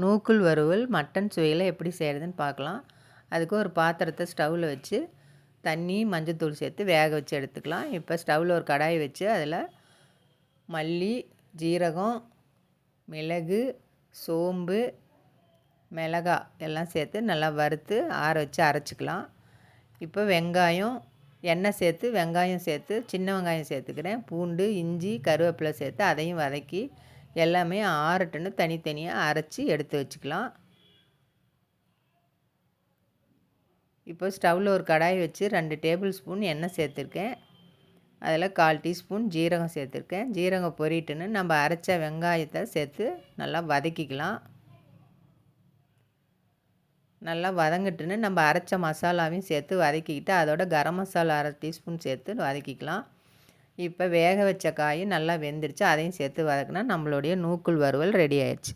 நூக்குள் வறுவல் மட்டன் சுவையில் எப்படி செய்கிறதுன்னு பார்க்கலாம். அதுக்கு ஒரு பாத்திரத்தை ஸ்டவ்வில் வச்சு தண்ணி மஞ்சத்தூள் சேர்த்து வேக வச்சு எடுத்துக்கலாம். இப்போ ஸ்டவ்வில் ஒரு கடாய் வச்சு அதில் மல்லி, ஜீரகம், மிளகு, சோம்பு, மிளகாய் எல்லாம் சேர்த்து நல்லா வறுத்து ஆற வச்சு அரைச்சிக்கலாம். இப்போ வெங்காயம், எண்ணெய் சேர்த்து வெங்காயம் சேர்த்து சின்ன வெங்காயம் சேர்த்துக்கிறேன். பூண்டு, இஞ்சி, கருவேப்பிலை சேர்த்து அதையும் வதக்கி எல்லாமே ஆறட்டுன்னு தனித்தனியாக அரைச்சி எடுத்து வச்சுக்கலாம். இப்போ ஸ்டவ்வில் ஒரு கடாய் வச்சு 2 டேபிள் ஸ்பூன் எண்ணெய் சேர்த்துருக்கேன். அதில் 1/4 டீஸ்பூன் ஜீரகம் சேர்த்துருக்கேன். ஜீரகம் பொரிட்டுன்னு நம்ம அரைச்ச வெங்காயத்தை சேர்த்து நல்லா வதக்கிக்கலாம். நல்லா வதங்கட்டுன்னு நம்ம அரைச்ச மசாலாவையும் சேர்த்து வதக்கிக்கிட்டு அதோட கரம் மசாலா 1/2 டீஸ்பூன் சேர்த்து வதக்கிக்கலாம். இப்போ வேக வச்ச காய் நல்லா வெந்துருச்சு, அதையும் சேர்த்து வதக்கினா நம்மளுடைய நூக்குள் வறுவல் ரெடி ஆயிடுச்சு.